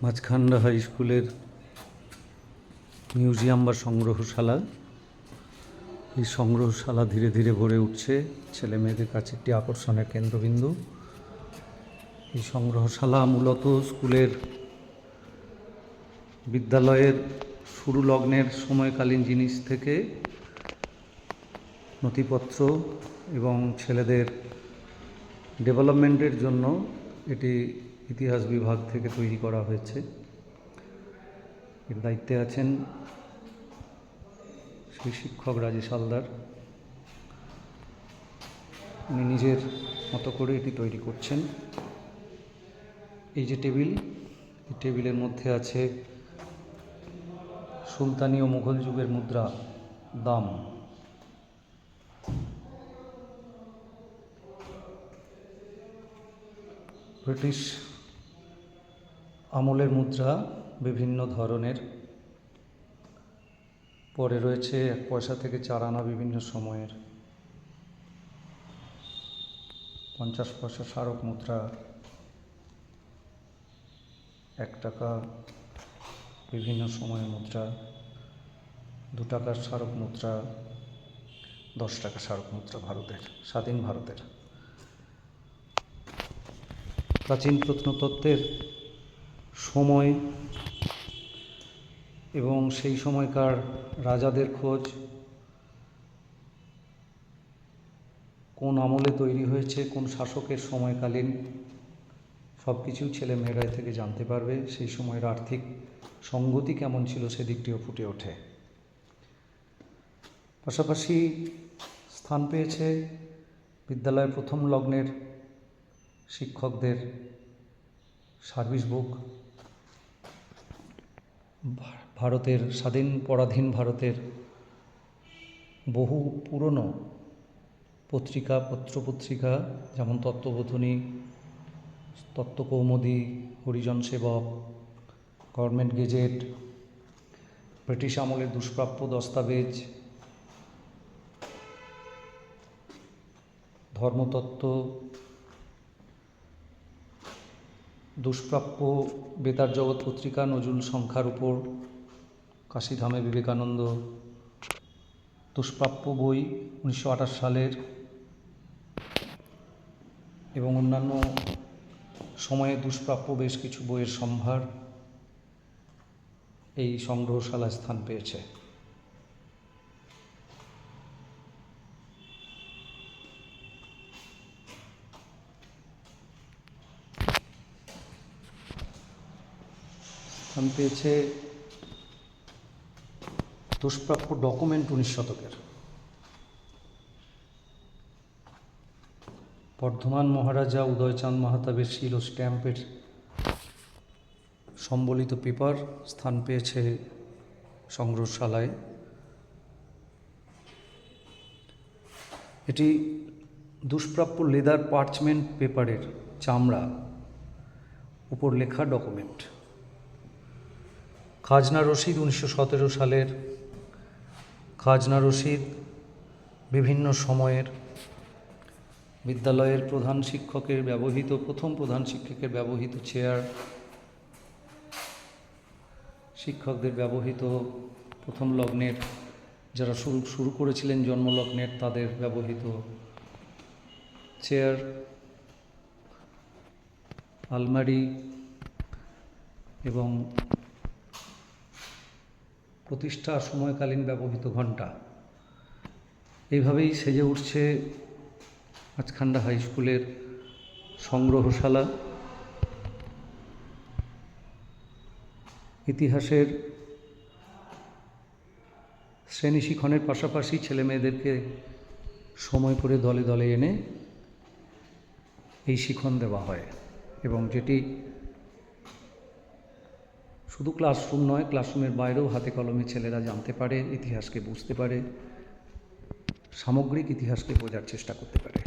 মাঝখান্ডা high স্কুলের museum বা সংগ্রহশালা। এই সংগ্রহশালা ধীরে ধীরে গড়ে উঠছে, ছেলে মেয়েদের কাছে একটি আকর্ষণের কেন্দ্রবিন্দু। এই সংগ্রহশালা মূলত স্কুলের বিদ্যালয়ের শুরু লগ্নের সময়কালীন জিনিস থেকে নথিপত্র এবং ছেলেদের ডেভেলপমেন্টের জন্য এটি ইতিহাস বিভাগ থেকে তৈরি করা হয়েছে। এর দায়িত্বে আছেন সেই শিক্ষক রাজেশ হালদার। উনি নিজের মতো করে এটি তৈরি করছেন। এই যে টেবিল, এই টেবিলের মধ্যে আছে সুলতানি ও মুঘল যুগের মুদ্রা, দাম। ব্রিটিশ আমলের মুদ্রা বিভিন্ন ধরনের। পরে রয়েছে 1 পয়সা থেকে 4 আনা বিভিন্ন সময়ের, 50 পয়সা স্মারক মুদ্রা, 1 টাকা বিভিন্ন সময়ের মুদ্রা, 2 টাকার স্মারক মুদ্রা, 10 টাকা স্মারক মুদ্রা ভারতের, স্বাধীন ভারতের। প্রাচীন প্রত্নতত্ত্বের সময় এবং সেই সময়কার রাজাদের খোঁজ, কোন আমলে তৈরি হয়েছে, কোন শাসকের সময়কালীন, সব কিছু ছেলে মেয়েরা থেকে জানতে পারবে। সেই সময়ের আর্থিক সঙ্গতি কেমন ছিল সেদিকটিও ফুটে ওঠে। পাশাপাশি স্থান পেয়েছে বিদ্যালয়ের প্রথম লগ্নের শিক্ষকদের সার্ভিস বুক, ভারতের পরাধীন ভারতের বহু পুরনো পত্রপত্রিকা, যেমন তত্ত্ববোধিনী, তত্ত্বকৌমুদী, হরিজন সেবক, গভর্নমেন্ট গেজেট, ব্রিটিশ আমলের দুষ্প্রাপ্য দস্তাবেজ, ধর্মতত্ত্ব, দুষ্প্রাপ্য বেতার জগৎ পত্রিকা, নজরুল সংখ্যার উপর, কাশীধামে বিবেকানন্দ, দুষ্প্রাপ্য বই 1928 সালের এবং অন্যান্য সময়ে দুষ্প্রাপ্য বেশ কিছু বইয়ের সম্ভার এই সংগ্রহশালায় স্থান পেয়েছে। স্থান পেয়েছে দুষ্প্রাপ্য ডকুমেন্ট 19 শতকের। বর্ধমান মহারাজা উদয়চাঁদ মাহাতাবের শিল ও স্ট্যাম্পের সম্বলিত পেপার স্থান পেয়েছে সংগ্রহশালায়। এটি দুষ্প্রাপ্য লেদার পার্চমেন্ট পেপারের চামড়া উপর লেখা ডকুমেন্ট। খাজনা রসিদ 1917 সালের খাজনা রসিদ, বিভিন্ন সময়ের বিদ্যালয়ের প্রধান শিক্ষকের ব্যবহৃত, প্রথম প্রধান শিক্ষকের ব্যবহৃত চেয়ার, শিক্ষকদের ব্যবহৃত প্রথম লগ্নের যারা শুরু করেছিলেন জন্মলগ্নের তাদের ব্যবহৃত চেয়ার, আলমারি এবং প্রতিষ্ঠা সময়কালীন ব্যবহৃত ঘণ্টা। এইভাবেই সেজে উঠছে মাঝখান্ডা হাই স্কুলের সংগ্রহশালা। ইতিহাসের শ্রেণী শিক্ষণের পাশাপাশি ছেলে মেয়েদেরকে সময় করে দলে দলে এনে এই শিক্ষণ দেওয়া হয়, এবং যেটি শুধু ক্লাসরুম নয়, ক্লাসরুমের বাইরেও হাতে কলমে ছেলেরা জানতে পারে, ইতিহাসকে বুঝতে পারে, সামগ্রিক ইতিহাসকে বোঝার চেষ্টা করতে পারে।